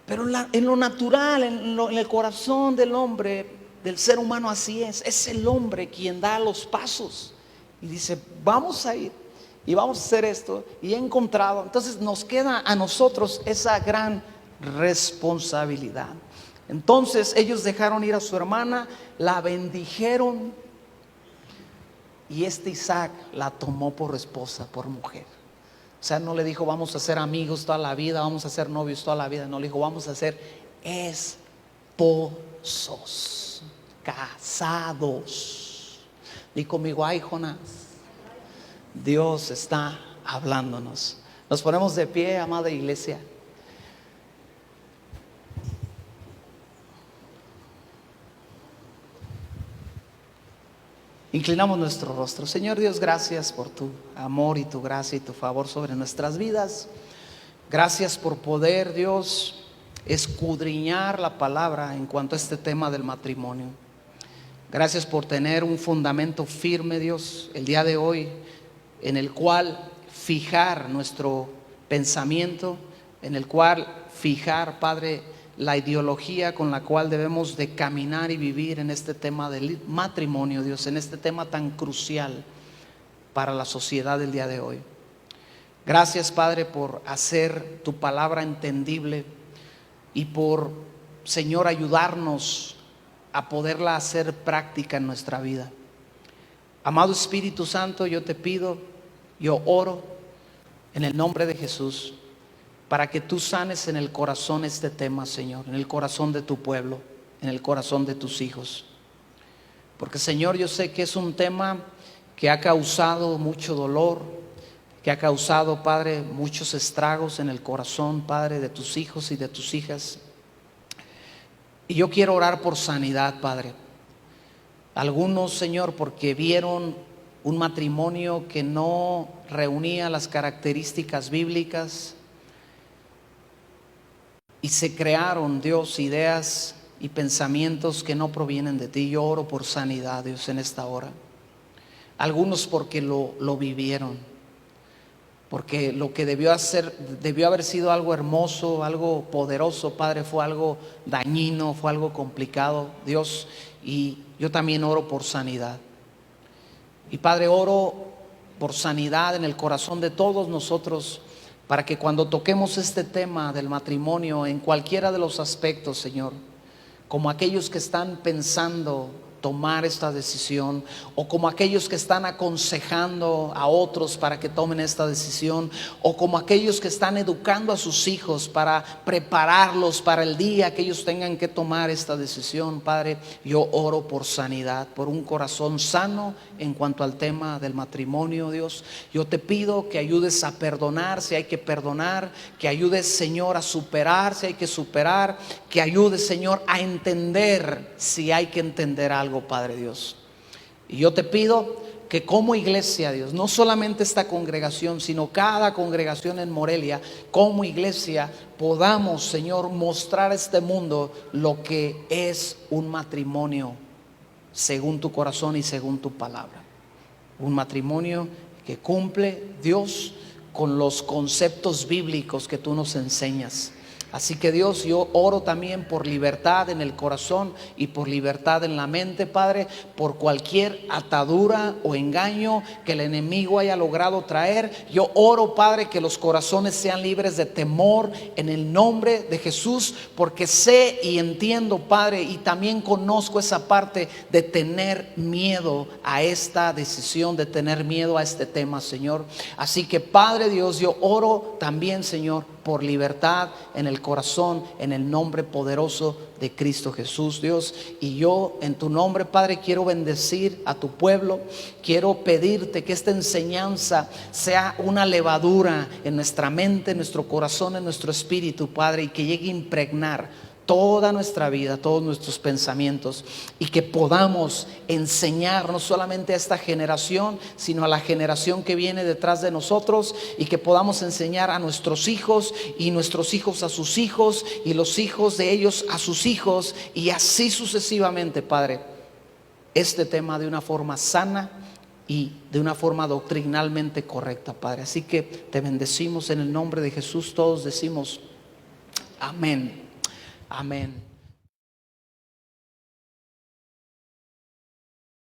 Pero en lo natural, en el corazón del hombre, del ser humano, así es el hombre quien da los pasos y dice, vamos a ir y vamos a hacer esto, y he encontrado. Entonces nos queda a nosotros esa gran responsabilidad. Entonces ellos dejaron ir a su hermana, la bendijeron, y Isaac la tomó por esposa, por mujer. O sea, no le dijo vamos a ser amigos toda la vida, vamos a ser novios toda la vida. No, le dijo vamos a ser esposos, casados. Di conmigo, ay Jonás, Dios está hablándonos. Nos ponemos de pie, amada iglesia. Inclinamos nuestro rostro. Señor Dios, gracias por tu amor y tu gracia y tu favor sobre nuestras vidas. Gracias por poder, Dios, escudriñar la palabra en cuanto a este tema del matrimonio. Gracias por tener un fundamento firme, Dios, el día de hoy, en el cual fijar nuestro pensamiento, en el cual fijar, Padre, la ideología con la cual debemos de caminar y vivir en este tema del matrimonio, Dios, en este tema tan crucial para la sociedad del día de hoy. Gracias, Padre, por hacer tu palabra entendible y por, Señor, ayudarnos a poderla hacer práctica en nuestra vida. Amado Espíritu Santo, yo te pido, yo oro en el nombre de Jesús, para que tú sanes en el corazón este tema, Señor, en el corazón de tu pueblo, en el corazón de tus hijos. Porque, Señor, yo sé que es un tema que ha causado mucho dolor, que ha causado, Padre, muchos estragos en el corazón, Padre, de tus hijos y de tus hijas. Y yo quiero orar por sanidad, Padre. Algunos, Señor, porque vieron un matrimonio que no reunía las características bíblicas, y se crearon, Dios, ideas y pensamientos que no provienen de ti. Yo oro por sanidad, Dios, en esta hora. Algunos porque lo vivieron, porque lo que debió haber sido algo hermoso, algo poderoso, Padre, fue algo dañino, fue algo complicado, Dios. Y yo también oro por sanidad. Y, Padre, oro por sanidad en el corazón de todos nosotros, para que cuando toquemos este tema del matrimonio en cualquiera de los aspectos, Señor, como aquellos que están pensando tomar esta decisión, o como aquellos que están aconsejando a otros para que tomen esta decisión, o como aquellos que están educando a sus hijos para prepararlos para el día que ellos tengan que tomar esta decisión, Padre, yo oro por sanidad, por un corazón sano en cuanto al tema del matrimonio, Dios. Yo te pido que ayudes a perdonar si hay que perdonar, que ayudes, Señor, a superar si hay que superar, que ayudes, Señor, a entender si hay que entender algo, Padre Dios. Y yo te pido que como iglesia, Dios, no solamente esta congregación, sino cada congregación en Morelia, como iglesia, podamos, Señor, mostrar a este mundo lo que es un matrimonio según tu corazón y según tu palabra. Un matrimonio que cumple, Dios, con los conceptos bíblicos que tú nos enseñas. Así que, Dios, yo oro también por libertad en el corazón y por libertad en la mente, Padre, por cualquier atadura o engaño que el enemigo haya logrado traer. Yo oro, Padre, que los corazones sean libres de temor en el nombre de Jesús, porque sé y entiendo, Padre, y también conozco esa parte de tener miedo a esta decisión, de tener miedo a este tema, Señor. Así que, Padre Dios, yo oro también, Señor, por libertad en el corazón, en el nombre poderoso de Cristo Jesús, Dios. Y yo en tu nombre, Padre, quiero bendecir a tu pueblo. Quiero pedirte que esta enseñanza sea una levadura en nuestra mente, en nuestro corazón, en nuestro espíritu, Padre, y que llegue a impregnar toda nuestra vida, todos nuestros pensamientos, y que podamos enseñar no solamente a esta generación, sino a la generación que viene detrás de nosotros, y que podamos enseñar a nuestros hijos y nuestros hijos a sus hijos y los hijos de ellos a sus hijos, y así sucesivamente, Padre, este tema de una forma sana y de una forma doctrinalmente correcta, Padre. Así que te bendecimos en el nombre de Jesús. Todos decimos amén. Amén.